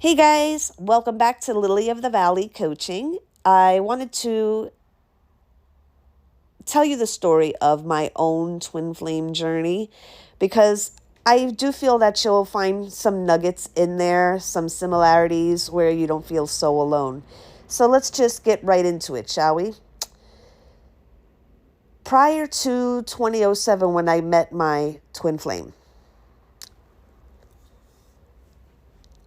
Hey guys, welcome back to Lily of the Valley Coaching. I wanted to tell you the story of my own twin flame journey because I do feel that you'll find some nuggets in there, some similarities where you don't feel so alone. So let's just get right into it, shall we? Prior to 2007, when I met my twin flame,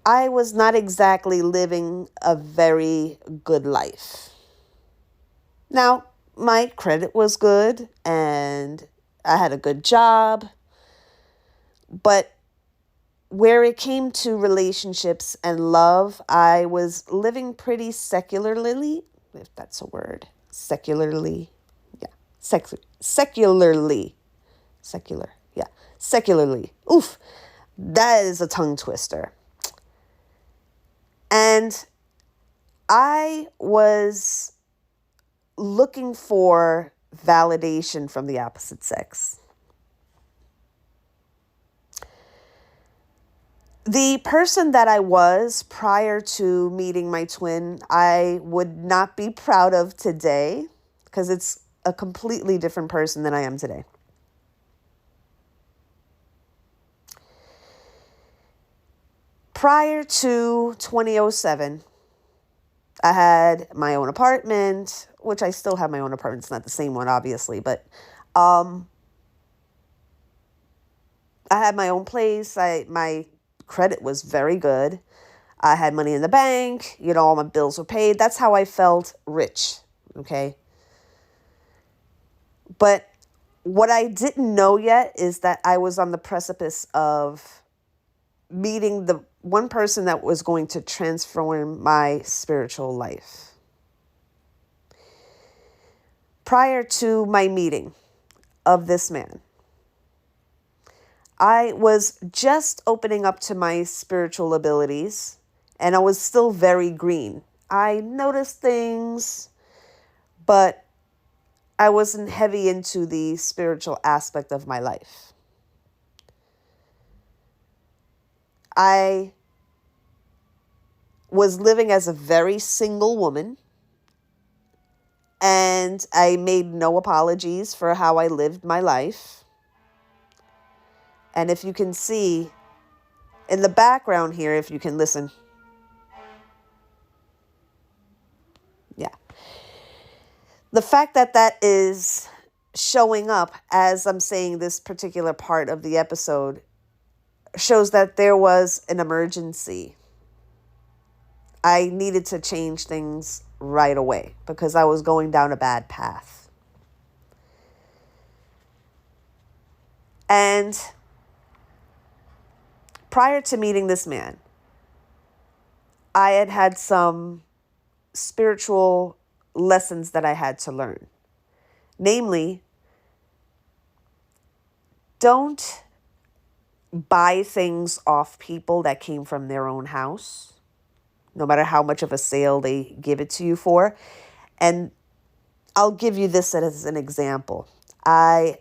I was not exactly living a very good life. Now, my credit was good and I had a good job, but where it came to relationships and love, I was living pretty secularly, if that's a word. Secularly. Yeah. Secularly. Secular. Yeah. Secularly. Oof. That is a tongue twister. And I was looking for validation from the opposite sex. The person that I was prior to meeting my twin, I would not be proud of today because it's a completely different person than I am today. Prior to 2007, I had my own apartment, which I still have my own apartment. It's not the same one, obviously, but I had my own place. My credit was very good. I had money in the bank. All my bills were paid. That's how I felt rich. Okay. But what I didn't know yet is that I was on the precipice of meeting the one person that was going to transform my spiritual life. Prior to my meeting of this man, I was just opening up to my spiritual abilities and I was still very green. I noticed things, but I wasn't heavy into the spiritual aspect of my life. I was living as a very single woman, and I made no apologies for how I lived my life. And if you can see in the background here, if you can listen, yeah, the fact that that is showing up as I'm saying this particular part of the episode shows that there was an emergency. I needed to change things right away because I was going down a bad path. And prior to meeting this man, I had had some spiritual lessons that I had to learn. Namely, don't buy things off people that came from their own house, no matter how much of a sale they give it to you for. And I'll give you this as an example. I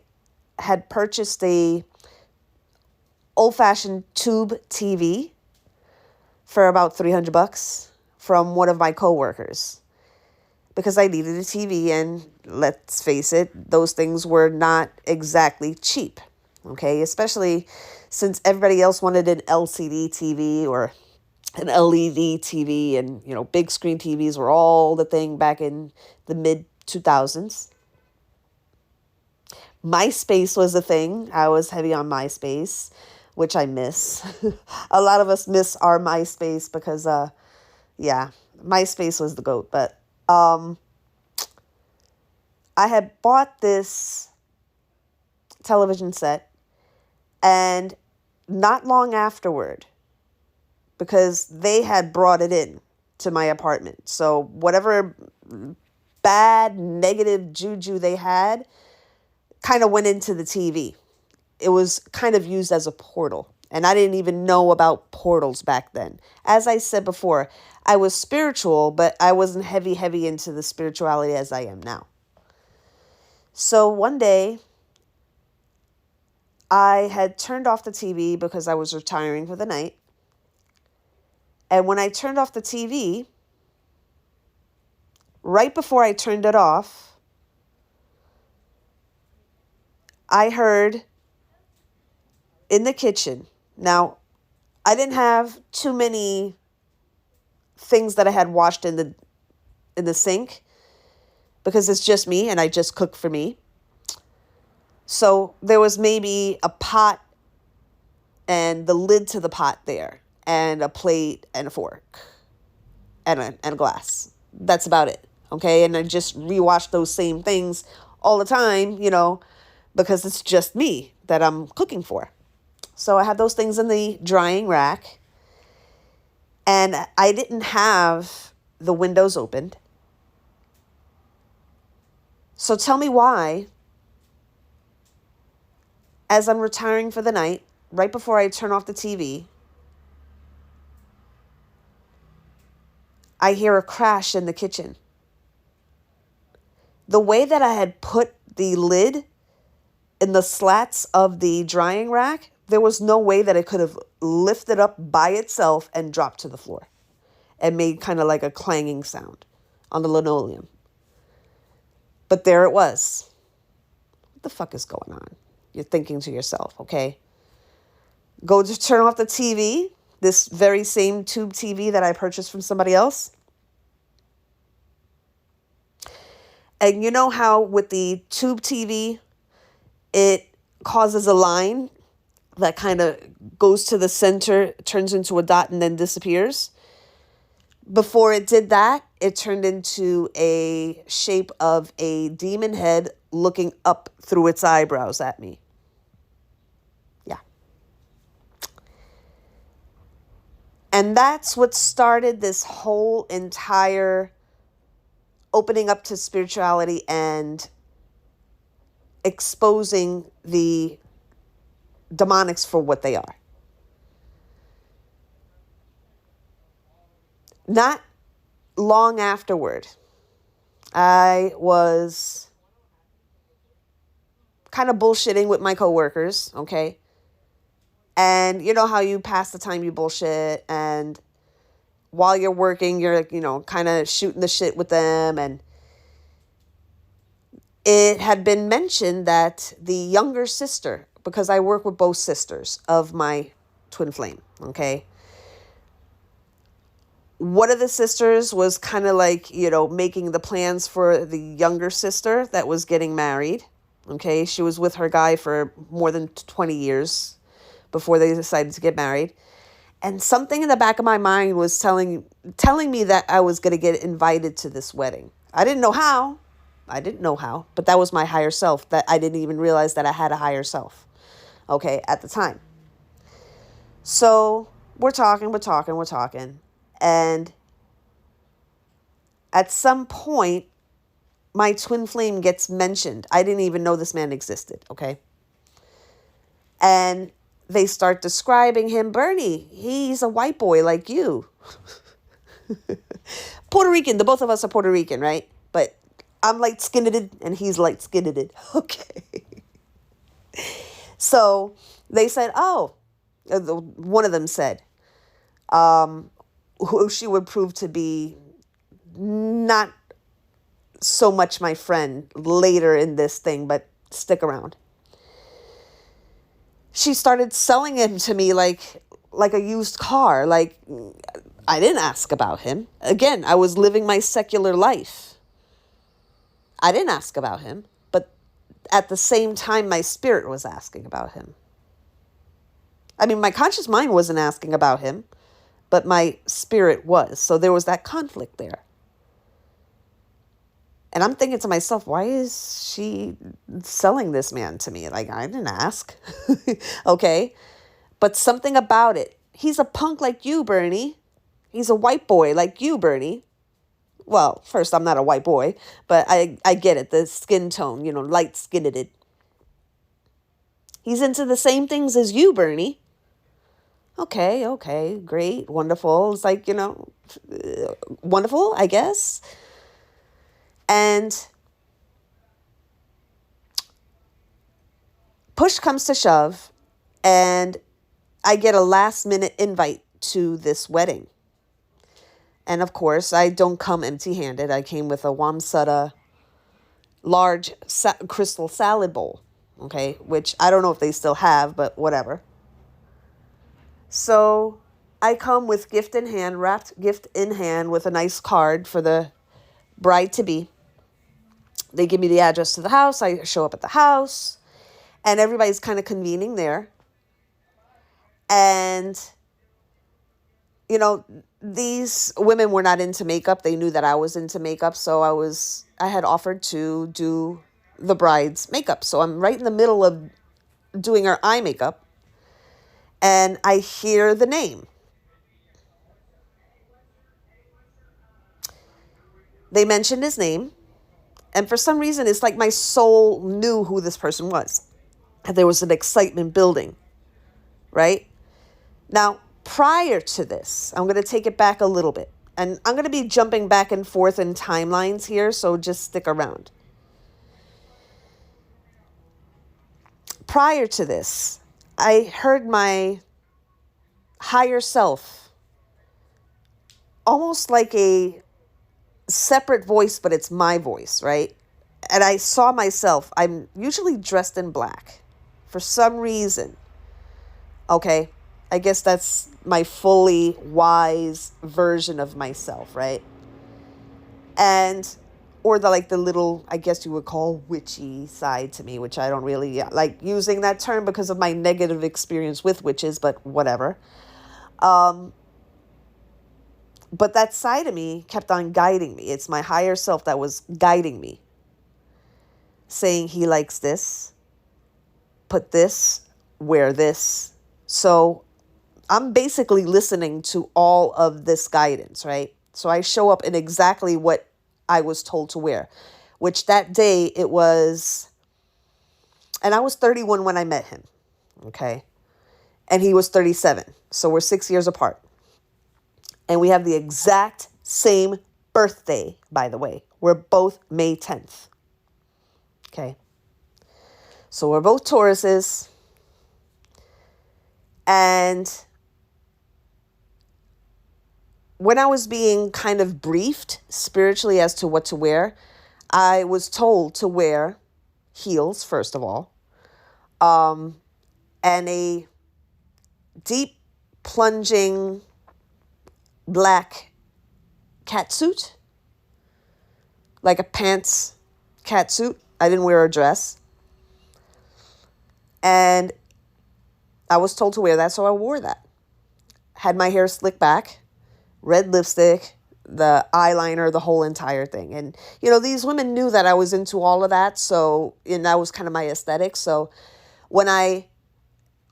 had purchased a old-fashioned tube TV for about $300 from one of my coworkers because I needed a TV, and let's face it, those things were not exactly cheap. Okay, especially since everybody else wanted an LCD TV or an LED TV, and big screen TVs were all the thing back in the mid 2000s. MySpace was a thing. I was heavy on MySpace, which I miss. A lot of us miss our MySpace because, yeah, MySpace was the GOAT. But I had bought this television set, and not long afterward, because they had brought it in to my apartment. So whatever bad, negative juju they had kind of went into the TV. It was kind of used as a portal. And I didn't even know about portals back then. As I said before, I was spiritual, but I wasn't heavy into the spirituality as I am now. So one day, I had turned off the TV because I was retiring for the night. And when I turned off the TV, right before I turned it off, I heard in the kitchen. Now, I didn't have too many things that I had washed in the sink because it's just me and I just cook for me. So there was maybe a pot and the lid to the pot there, and a plate and a fork and a glass. That's about it. Okay. And I just rewash those same things all the time, because it's just me that I'm cooking for. So I had those things in the drying rack, and I didn't have the windows opened. So tell me why, as I'm retiring for the night, right before I turn off the TV, I hear a crash in the kitchen. The way that I had put the lid in the slats of the drying rack, there was no way that it could have lifted up by itself and dropped to the floor and made kind of like a clanging sound on the linoleum. But there it was. What the fuck is going on? You're thinking to yourself, okay? Go to turn off the TV, this very same tube TV that I purchased from somebody else. And you know how with the tube TV, it causes a line that kind of goes to the center, turns into a dot, and then disappears? Before it did that, it turned into a shape of a demon head looking up through its eyebrows at me. Yeah. And that's what started this whole entire opening up to spirituality and exposing the demonics for what they are. Not long afterward, I was kind of bullshitting with my coworkers, okay? And you know how you pass the time, you bullshit, and while you're working, you're, kind of shooting the shit with them. And it had been mentioned that the younger sister, because I work with both sisters of my twin flame, okay? One of the sisters was kind of like, making the plans for the younger sister that was getting married, okay? She was with her guy for more than 20 years before they decided to get married. And something in the back of my mind was telling me that I was going to get invited to this wedding. I didn't know how, but that was my higher self, that I didn't even realize that I had a higher self, okay, at the time. So we're talking. And at some point, my twin flame gets mentioned. I didn't even know this man existed, okay? And they start describing him. Bernie, he's a white boy like you. Puerto Rican. The both of us are Puerto Rican, right? But I'm light-skinned and he's light-skinned. Okay. So they said, one of them said, who she would prove to be not so much my friend later in this thing, but stick around. She started selling him to me like a used car. Like, I didn't ask about him. Again, I was living my secular life. I didn't ask about him, but at the same time, my spirit was asking about him. I mean, my conscious mind wasn't asking about him, but my spirit was. So there was that conflict there. And I'm thinking to myself, why is she selling this man to me? Like, I didn't ask. Okay. But something about it. He's a punk like you, Bernie. He's a white boy like you, Bernie. Well, first, I'm not a white boy, but I get it. The skin tone, light-skinned. He's into the same things as you, Bernie. Okay, great, wonderful. It's like, wonderful, I guess. And push comes to shove, and I get a last-minute invite to this wedding. And of course, I don't come empty-handed. I came with a Wamsutta large crystal salad bowl, okay, which I don't know if they still have, but whatever. So I come with gift in hand, wrapped gift in hand with a nice card for the bride-to-be. They give me the address to the house. I show up at the house, and everybody's kind of convening there. And, you know, these women were not into makeup. They knew that I was into makeup, so I had offered to do the bride's makeup. So I'm right in the middle of doing her eye makeup, and I hear the name. They mentioned his name, and for some reason, it's like my soul knew who this person was. And there was an excitement building, right? Now, prior to this, I'm going to take it back a little bit. And I'm going to be jumping back and forth in timelines here, so just stick around. Prior to this, I heard my higher self, almost like a separate voice, but it's my voice, right? And I saw myself. I'm usually dressed in black for some reason. Okay, I guess that's my fully wise version of myself, right? And, or the little, I guess you would call witchy side to me, which I don't really like using that term because of my negative experience with witches, but whatever. But that side of me kept on guiding me. It's my higher self that was guiding me, saying he likes this, put this, wear this. So I'm basically listening to all of this guidance, right? So I show up in exactly what I was told to wear, which that day it was, and I was 31 when I met him, okay? And he was 37. So we're 6 years apart. And we have the exact same birthday, by the way. We're both May 10th. Okay. So we're both Tauruses. And when I was being kind of briefed spiritually as to what to wear, I was told to wear heels, first of all, and a deep plunging black catsuit, like a pants catsuit. I didn't wear a dress. And I was told to wear that, so I wore that. Had my hair slicked back, red lipstick, the eyeliner, the whole entire thing. And, these women knew that I was into all of that, and that was kind of my aesthetic. So when I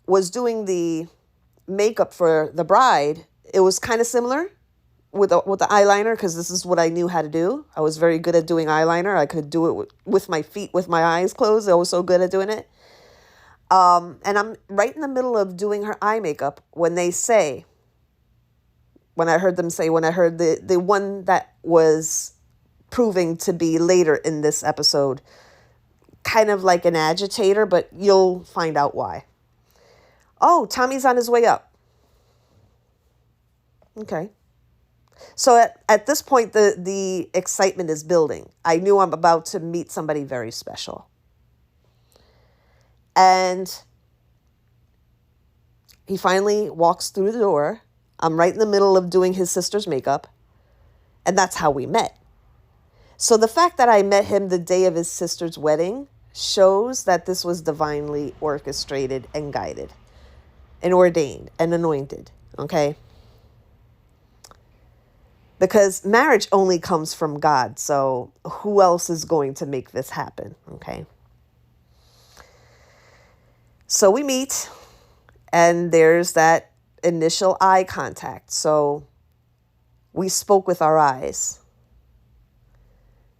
was doing the makeup for the bride, it was kind of similar with the eyeliner, because this is what I knew how to do. I was very good at doing eyeliner. I could do it with my feet, with my eyes closed. I was so good at doing it. And I'm right in the middle of doing her eye makeup when I heard the one that was proving to be later in this episode, kind of like an agitator, but you'll find out why. Oh, Tommy's on his way up. Okay. So at this point, the excitement is building. I knew I'm about to meet somebody very special. And he finally walks through the door. I'm right in the middle of doing his sister's makeup. And that's how we met. So the fact that I met him the day of his sister's wedding shows that this was divinely orchestrated and guided and ordained and anointed. Okay? Because marriage only comes from God. So who else is going to make this happen? Okay? So we meet, and there's that initial eye contact. So we spoke with our eyes.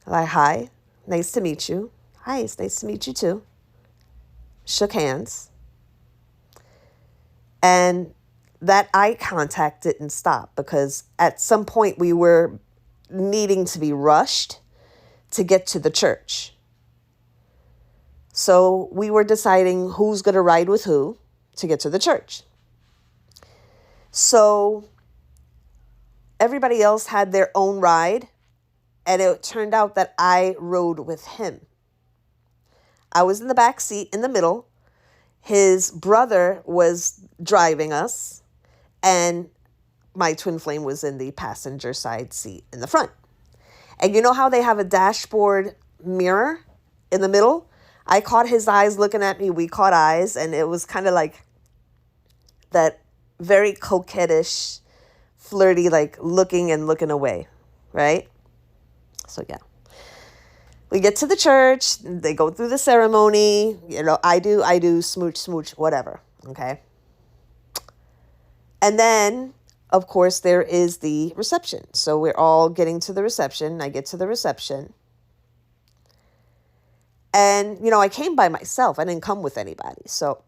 Like, hi, nice to meet you. Hi, it's nice to meet you too. Shook hands. And that eye contact didn't stop, because at some point we were needing to be rushed to get to the church. So we were deciding who's going to ride with who to get to the church. So everybody else had their own ride, and it turned out that I rode with him. I was in the back seat in the middle. His brother was driving us, and my twin flame was in the passenger side seat in the front. And you know how they have a dashboard mirror in the middle? I caught his eyes looking at me. We caught eyes, and it was kind of like that very coquettish, flirty, like looking and looking away, right? So yeah. We get to the church, they go through the ceremony, I do, smooch, smooch, whatever, okay? And then, of course, there is the reception. So we're all getting to the reception. I get to the reception. And, I came by myself. I didn't come with anybody. So,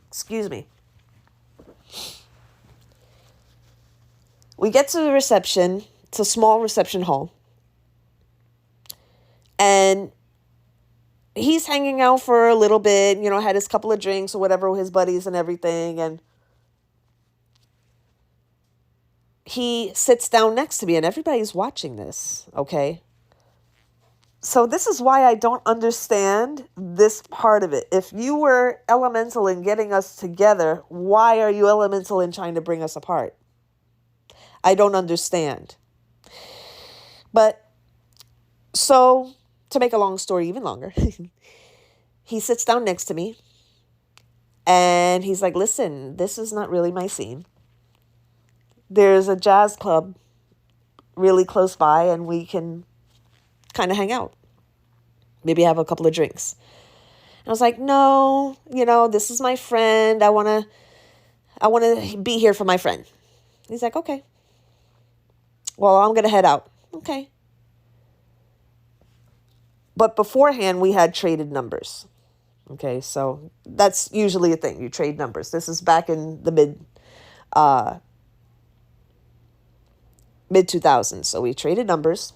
excuse me. We get to the reception. It's a small reception hall. And he's hanging out for a little bit, had his couple of drinks or whatever with his buddies and everything. And he sits down next to me, and everybody's watching this, okay? So this is why I don't understand this part of it. If you were elemental in getting us together, why are you elemental in trying to bring us apart? I don't understand. But so, to make a long story even longer, he sits down next to me, and he's like, listen, this is not really my scene. There's a jazz club really close by, and we can kind of hang out. Maybe have a couple of drinks. And I was like, no, this is my friend. I want to be here for my friend. He's like, okay. Well, I'm going to head out. Okay. But beforehand, we had traded numbers. Okay, so that's usually a thing. You trade numbers. This is back in the mid 2000s. So we traded numbers,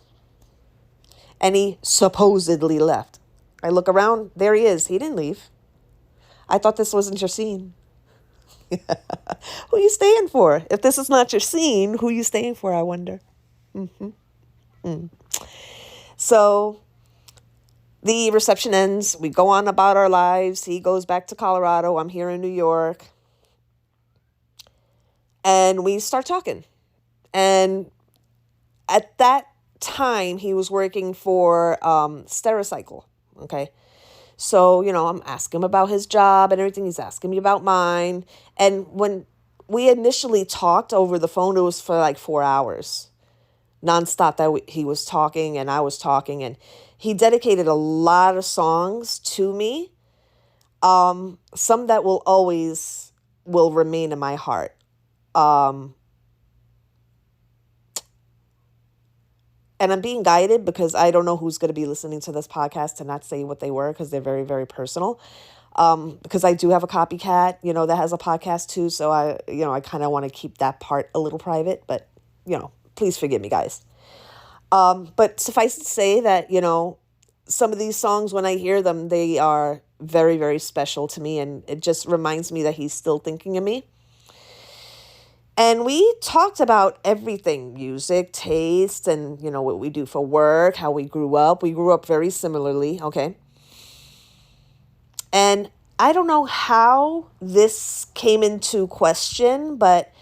and he supposedly left. I look around. There he is. He didn't leave. I thought this wasn't your scene. Who you staying for? If this is not your scene, who you staying for, I wonder. So the reception ends. We go on about our lives. He goes back to Colorado. I'm here in New York. And we start talking. And at that time, he was working for Stericycle. Okay. So, I'm asking him about his job and everything. He's asking me about mine. And when we initially talked over the phone, it was for like 4 hours. Nonstop that he was talking and I was talking. And he dedicated a lot of songs to me. Some that will remain in my heart. And I'm being guided because I don't know who's going to be listening to this podcast to not say what they were because they're very, very personal. Because I do have a copycat, that has a podcast too. So I kind of want to keep that part a little private, but, please forgive me, guys. But suffice to say that, some of these songs, when I hear them, they are very, very special to me. And it just reminds me that he's still thinking of me. And we talked about everything, music, taste, and, what we do for work, how we grew up. We grew up very similarly, okay? And I don't know how this came into question, but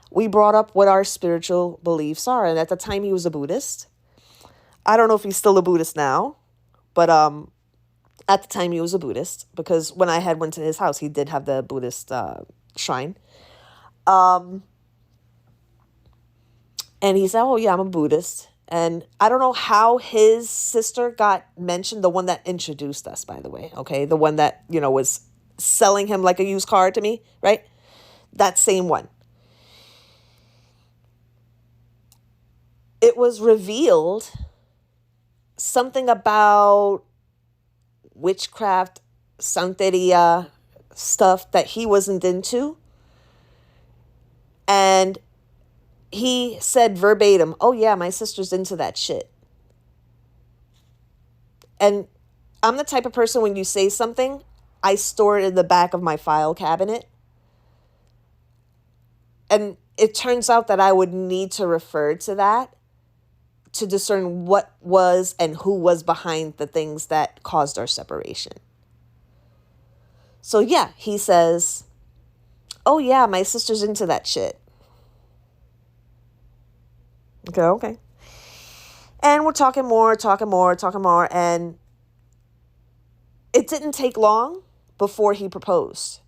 we brought up what our spiritual beliefs are. And at the time, he was a Buddhist. I don't know if he's still a Buddhist now, but at the time, he was a Buddhist because when I had went to his house, he did have the Buddhist shrine. And he said, oh, yeah, I'm a Buddhist. And I don't know how his sister got mentioned, the one that introduced us, by the way, okay? The one that, was selling him like a used car to me, right? That same one. It was revealed something about witchcraft, Santeria, stuff that he wasn't into. And he said verbatim, oh yeah, my sister's into that shit. And I'm the type of person, when you say something, I store it in the back of my file cabinet. And it turns out that I would need to refer to that to discern what was and who was behind the things that caused our separation. So yeah, he says, oh yeah, my sister's into that shit. Okay. And we're talking more. And it didn't take long before he proposed.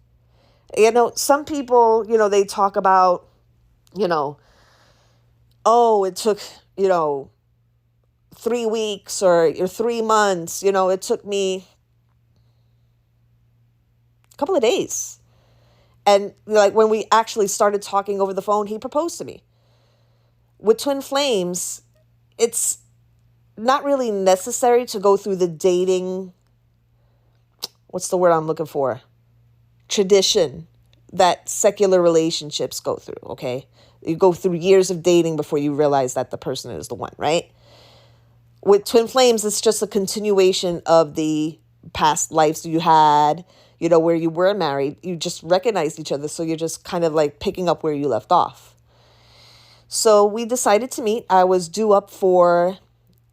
Some people, they talk about, oh, it took, 3 weeks or 3 months. It took me a couple of days. And like when we actually started talking over the phone, he proposed to me. With twin flames, it's not really necessary to go through the dating, what's the word I'm looking for? Tradition that secular relationships go through, okay? You go through years of dating before you realize that the person is the one, right? With twin flames, it's just a continuation of the past lives you had, where you were married. You just recognized each other, so you're just kind of like picking up where you left off. So we decided to meet. I was due up for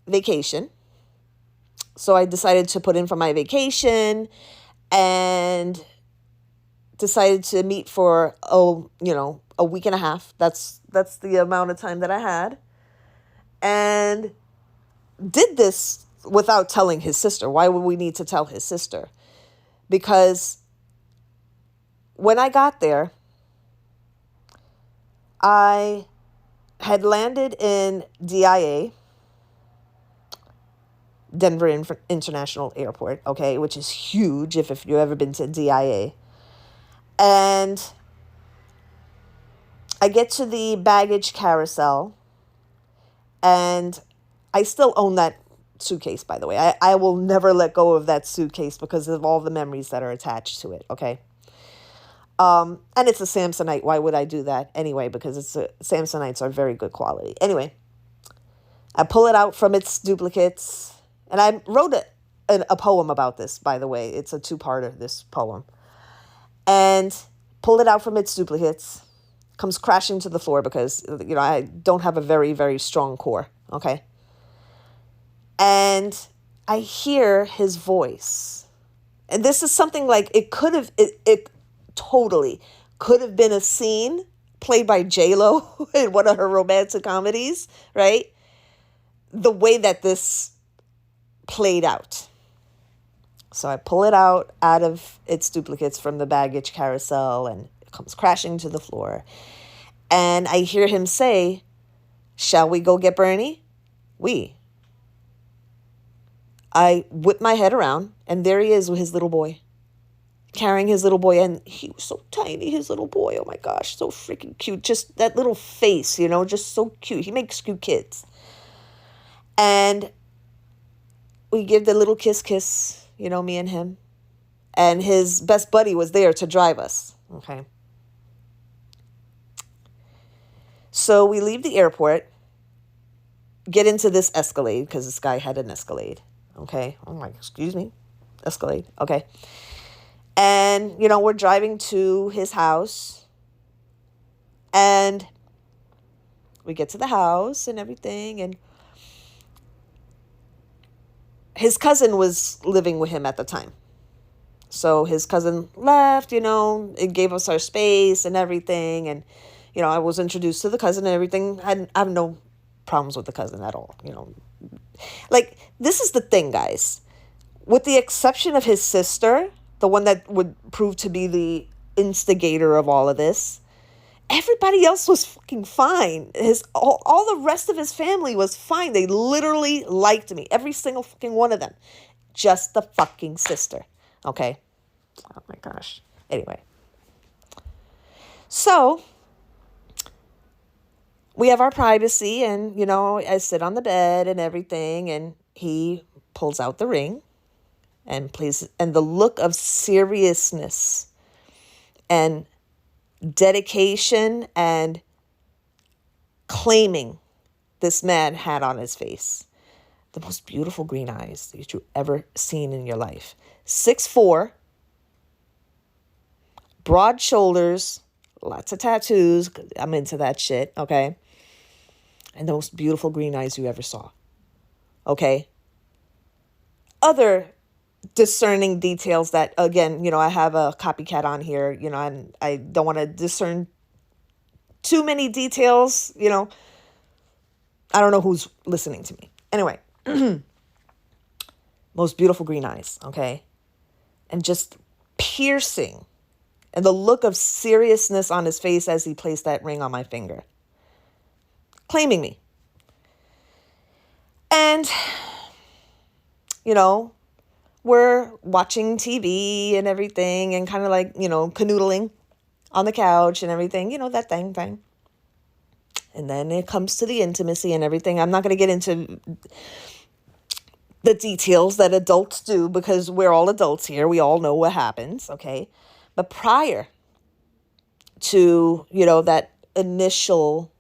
vacation. So I decided to put in for my vacation and decided to meet for, a week and a half. That's the amount of time that I had. And did this without telling his sister. Why would we need to tell his sister? Because when I got there, I had landed in DIA, Denver International Airport, okay, which is huge if you've ever been to DIA. And I get to the baggage carousel, and I still own that suitcase, by the way. I will never let go of that suitcase because of all the memories that are attached to it, okay? And it's a Samsonite. Why would I do that anyway? Because Samsonites are very good quality. Anyway, I pull it out from its duplicates. And I wrote a poem about this, by the way. It's a 2-parter, this poem. And pulled it out from its duplicates. Comes crashing to the floor because, I don't have a very, very strong core. Okay. And I hear his voice. And this is something like it totally could have been a scene played by J-Lo in one of her romantic comedies, right? The way that this played out. So I pull it out of its duplicates from the baggage carousel, and it comes crashing to the floor. And I hear him say, "Shall we go get Bernie?" I whip my head around, and there he is with his little boy, carrying his little boy. And he was so tiny, his little boy. Oh my gosh, so freaking cute. Just that little face, just so cute. He makes cute kids. And we give the little kiss, me and him. And his best buddy was there to drive us. Okay. So we leave the airport, get into this Escalade, because this guy had an Escalade. Okay. I'm like, excuse me, Escalade. Okay. And, we're driving to his house. And we get to the house and everything. And his cousin was living with him at the time. So his cousin left, it gave us our space and everything. And, I was introduced to the cousin and everything. I have no problems with the cousin at all, Like, this is the thing, guys. With the exception of his sister, the one that would prove to be the instigator of all of this, everybody else was fucking fine. All the rest of his family was fine. They literally liked me. Every single fucking one of them. Just the fucking sister. Okay? Oh my gosh. Anyway. So, we have our privacy, and, I sit on the bed and everything, and he pulls out the ring and the look of seriousness and dedication and claiming this man had on his face. The most beautiful green eyes that you've ever seen in your life. 6'4", broad shoulders, lots of tattoos, 'cause I'm into that shit, okay? And the most beautiful green eyes you ever saw, okay? Other discerning details that, again, I have a copycat on here, and I don't want to discern too many details, I don't know who's listening to me. Anyway, most beautiful green eyes, okay? And just piercing. And the look of seriousness on his face as he placed that ring on my finger. Claiming me. And, we're watching TV and everything and kind of like, canoodling on the couch and everything, that thing. And then it comes to the intimacy and everything. I'm not going to get into the details that adults do because we're all adults here. We all know what happens, okay? But prior to, that initial,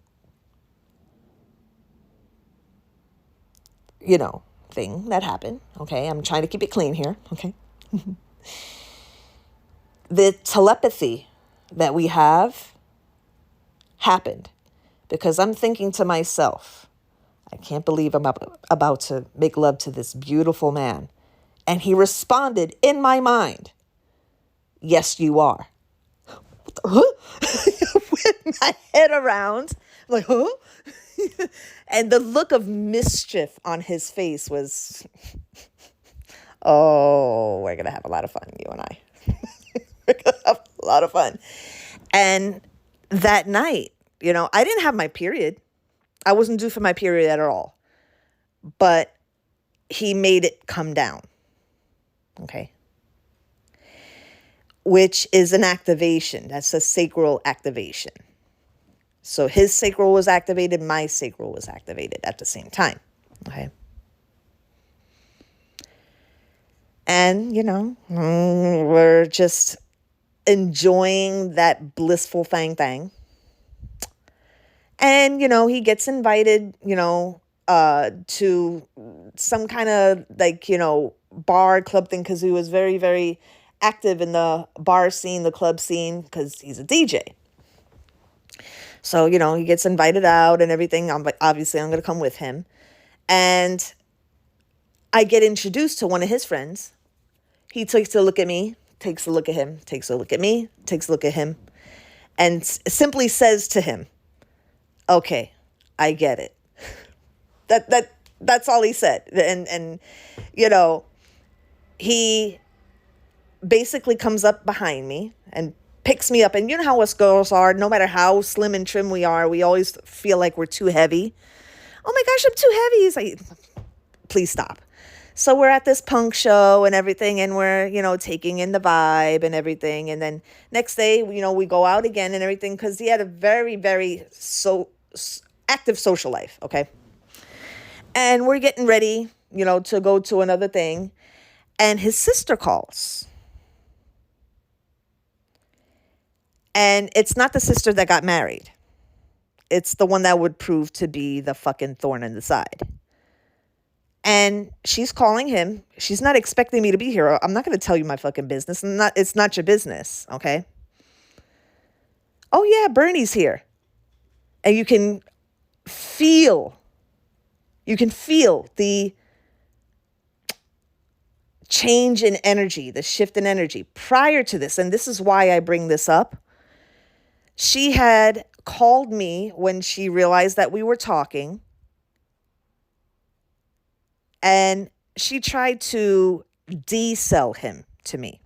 thing that happened, okay? I'm trying to keep it clean here, okay? The telepathy that we have happened because I'm thinking to myself, I can't believe I'm about to make love to this beautiful man. And he responded in my mind, yes, you are. What the, huh? With my head around, I'm like, huh? And the look of mischief on his face was, oh, we're going to have a lot of fun, you and I. We're going to have a lot of fun. And that night, I didn't have my period. I wasn't due for my period at all. But he made it come down. Okay. Which is an activation. That's a sacral activation. So his sacral was activated, my sacral was activated at the same time. Okay. And, we're just enjoying that blissful thing. And, he gets invited, to some kind of like, bar club thing because he was very, very active in the bar scene, the club scene, because he's a DJ. So, he gets invited out and everything. Obviously, I'm going to come with him. And I get introduced to one of his friends. He takes a look at me, takes a look at him, takes a look at me, takes a look at him, and simply says to him, okay, I get it. That's all he said. And he basically comes up behind me and picks me up. And you know how us girls are, no matter how slim and trim we are, we always feel like we're too heavy. Oh my gosh, I'm too heavy. He's like, please stop. So we're at this punk show and everything, and we're, taking in the vibe and everything. And then next day, we go out again and everything because he had a very, very active social life, okay? And we're getting ready, to go to another thing. And his sister calls. And it's not the sister that got married. It's the one that would prove to be the fucking thorn in the side. And she's calling him. She's not expecting me to be here. I'm not going to tell you my fucking business. It's not your business, okay? Oh, yeah, Bernie's here. And you can feel the change in energy, the shift in energy prior to this. And this is why I bring this up. She had called me when she realized that we were talking. And she tried to de-sell him to me,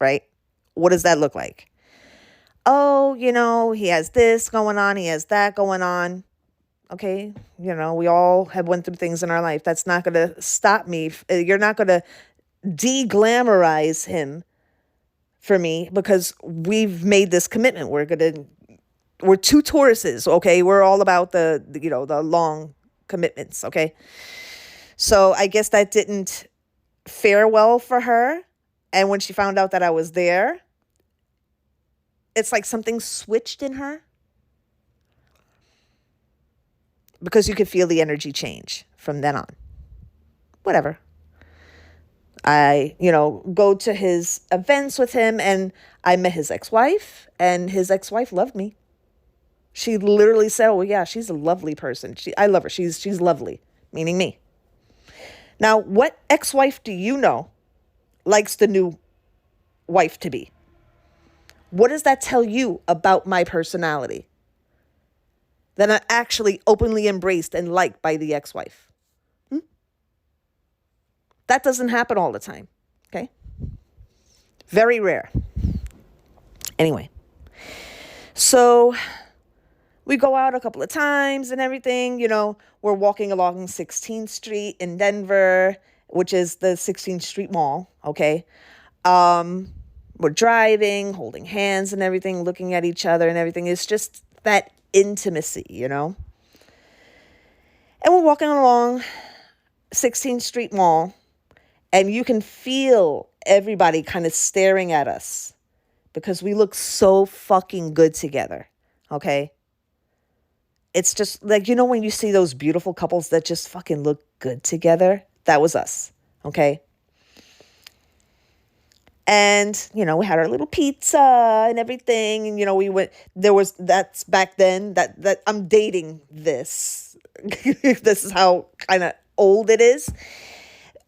right? What does that look like? Oh, he has this going on. He has that going on. Okay. We all have went through things in our life. That's not going to stop me. You're not going to de-glamorize him for me because we've made this commitment. We're two Tauruses. Okay. We're all about the long commitments. Okay. So I guess that didn't fare well for her. And when she found out that I was there, it's like something switched in her. Because you could feel the energy change from then on. Whatever. I, go to his events with him, and I met his ex-wife, and his ex-wife loved me. She literally said, "Oh yeah, she's a lovely person. I love her. She's lovely," meaning me. Now, what ex-wife do you know likes the new wife to be? What does that tell you about my personality? That I'm actually openly embraced and liked by the ex-wife. That doesn't happen all the time. Okay? Very rare. Anyway, so we go out a couple of times and everything. We're walking along 16th Street in Denver, which is the 16th Street Mall. Okay. We're driving, holding hands and everything, looking at each other and everything. It's just that intimacy. And we're walking along 16th Street Mall, and you can feel everybody kind of staring at us because we look so fucking good together. Okay. It's just like, when you see those beautiful couples that just fucking look good together, that was us. Okay. And, we had our little pizza and everything. And, we went, that's back then that I'm dating this. This is how kind of old it is.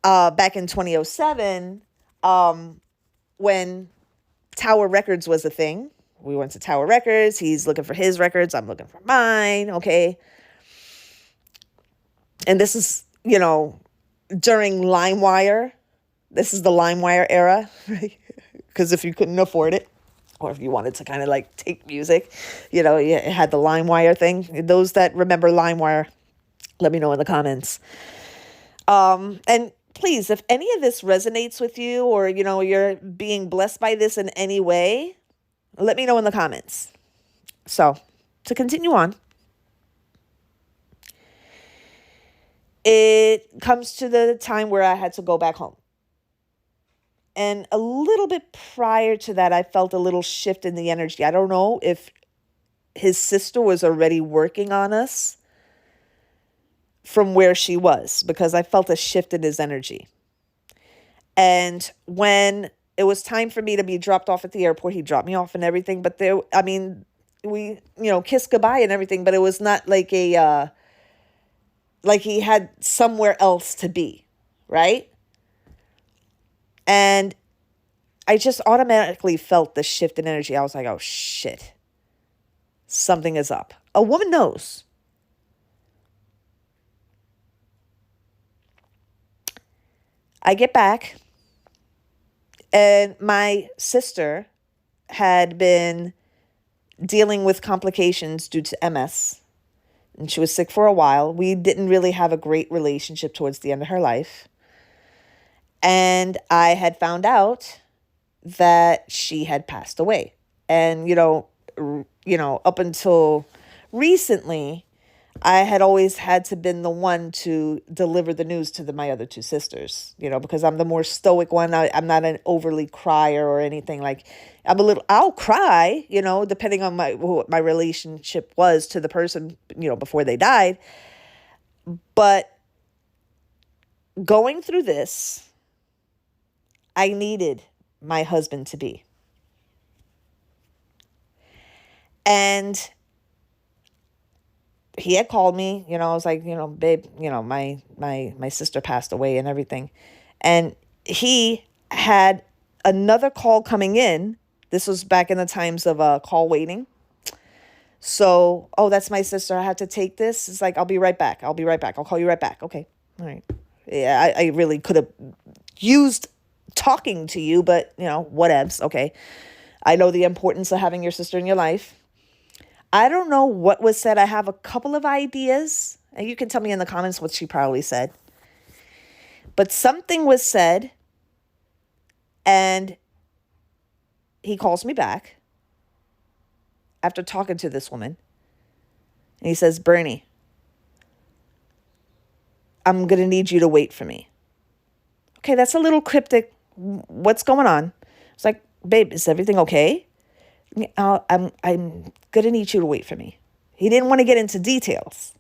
Back in 2007, when Tower Records was a thing, we went to Tower Records. He's looking for his records. I'm looking for mine. Okay. And this is, during LimeWire. This is the LimeWire era, right? Because if you couldn't afford it, or if you wanted to kind of like take music, it had the LimeWire thing. Those that remember LimeWire, let me know in the comments. And please, if any of this resonates with you, or, you're being blessed by this in any way, let me know in the comments. So, to continue on, it comes to the time where I had to go back home. And a little bit prior to that, I felt a little shift in the energy. I don't know if his sister was already working on us from where she was, because I felt a shift in his energy. And when it was time for me to be dropped off at the airport, he dropped me off and everything. But we, kissed goodbye and everything, but it was not like like he had somewhere else to be, right? And I just automatically felt the shift in energy. I was like, oh shit, something is up. A woman knows. I get back, and my sister had been dealing with complications due to MS, and she was sick for a while. We didn't really have a great relationship towards the end of her life. And I had found out that she had passed away. And, up until recently, I had always had to been the one to deliver the news to my other two sisters, because I'm the more stoic one. I'm not an overly crier or anything. Like, I'll cry, depending on what my relationship was to the person, before they died. But going through this, I needed my husband to be. And he had called me, I was like, babe, my sister passed away and everything. And he had another call coming in. This was back in the times of call waiting. So, oh, that's my sister. I have to take this. It's like, I'll be right back. I'll call you right back. Okay. All right. Yeah, I really could have used talking to you, but, whatevs. Okay. I know the importance of having your sister in your life. I don't know what was said. I have a couple of ideas, and you can tell me in the comments what she probably said. But something was said, and he calls me back after talking to this woman. And he says, Bernie, I'm going to need you to wait for me. Okay, that's a little cryptic. What's going on? It's like, babe, is everything okay? I'm going to need you to wait for me. He didn't want to get into details.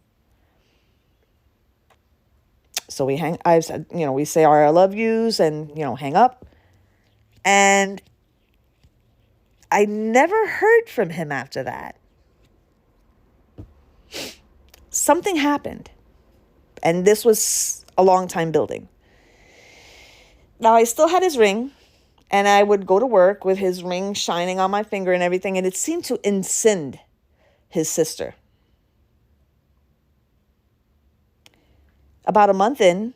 So I've said, we say our I love yous and, hang up. And I never heard from him after that. Something happened. And this was a long time building. Now, I still had his ring, and I would go to work with his ring shining on my finger and everything, and it seemed to incend his sister. About a month in,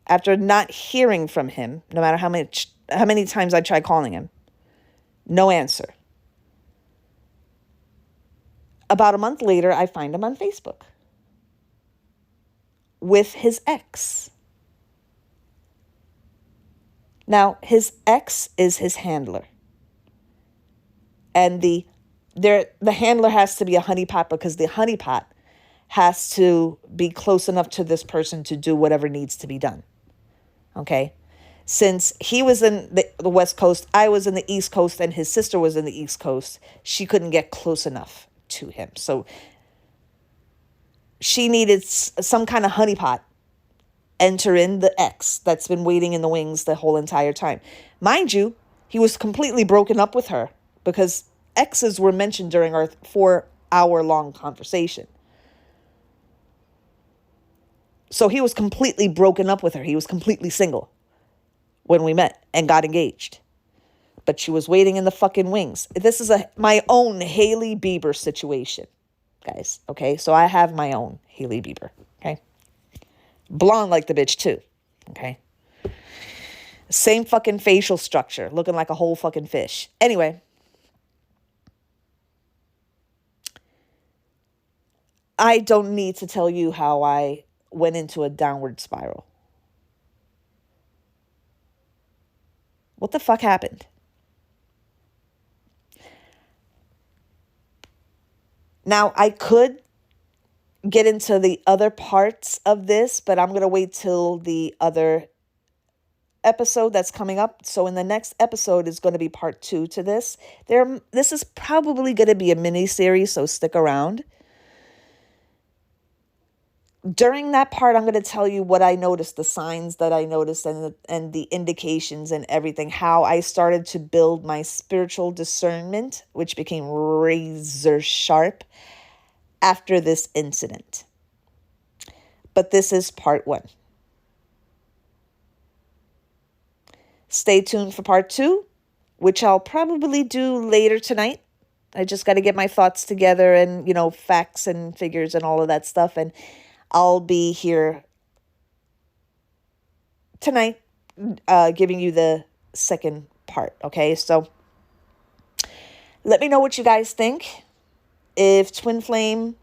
after not hearing from him, no matter how many times I tried calling him, no answer. About a month later, I find him on Facebook with his ex. Now, his ex is his handler. And the handler has to be a honeypot because the honeypot has to be close enough to this person to do whatever needs to be done. Okay? Since he was in the West Coast, I was in the East Coast, and his sister was in the East Coast, she couldn't get close enough to him. So she needed some kind of honeypot enter in the ex that's been waiting in the wings the whole entire time. Mind you, he was completely broken up with her because exes were mentioned during our 4-hour-long conversation. So he was completely broken up with her. He was completely single when we met and got engaged. But she was waiting in the fucking wings. This is my own Hailey Bieber situation, guys. Okay, so I have my own Hailey Bieber. Okay. Blonde like the bitch too. Okay. Same fucking facial structure. Looking like a whole fucking fish. Anyway. I don't need to tell you how I went into a downward spiral. What the fuck happened? Now, I could get into the other parts of this, but I'm going to wait till the other episode that's coming up. So in the next episode is going to be part 2 to this. This is probably going to be a mini series, so stick around. During that part, I'm going to tell you what I noticed, the signs that I noticed and the indications and everything, how I started to build my spiritual discernment, which became razor sharp after this incident. But this is part 1. Stay tuned for part 2, which I'll probably do later tonight. I just got to get my thoughts together and, facts and figures and all of that stuff. And I'll be here tonight giving you the second part, okay? So let me know what you guys think. If Twin Flame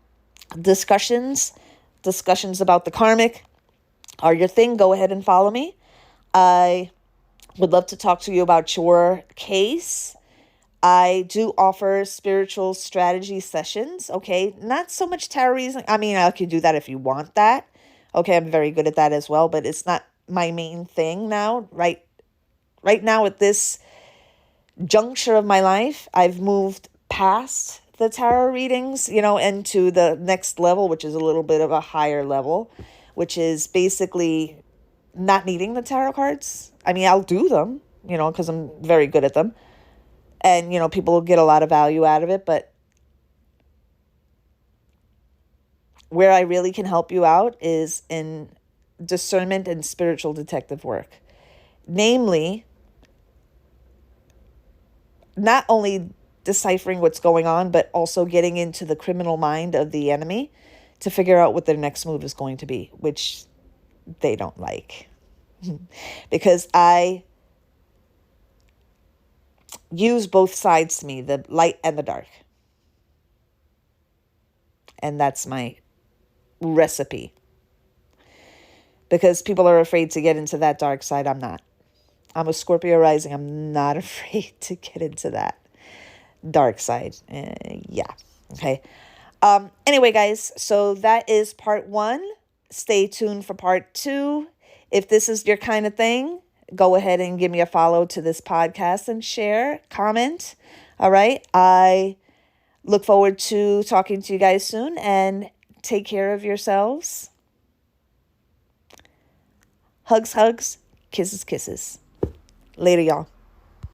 discussions about the karmic are your thing, go ahead and follow me. I would love to talk to you about your case. I do offer spiritual strategy sessions, okay? Not so much tarot reasoning. I mean, I could do that if you want that. Okay, I'm very good at that as well, but it's not my main thing now. Right now at this juncture of my life, I've moved past the tarot readings, into the next level, which is a little bit of a higher level, which is basically not needing the tarot cards. I mean, I'll do them, because I'm very good at them. And, people will get a lot of value out of it. But where I really can help you out is in discernment and spiritual detective work. Namely, not only deciphering what's going on, but also getting into the criminal mind of the enemy to figure out what their next move is going to be, which they don't like. Because I use both sides to me, the light and the dark. And that's my recipe. Because people are afraid to get into that dark side. I'm not. I'm a Scorpio rising. I'm not afraid to get into that dark side. Yeah. Okay. Anyway, guys, so that is part 1. Stay tuned for part 2. If this is your kind of thing, go ahead and give me a follow to this podcast and share, comment. All right. I look forward to talking to you guys soon, and take care of yourselves. Hugs, hugs. Kisses, kisses. Later, y'all.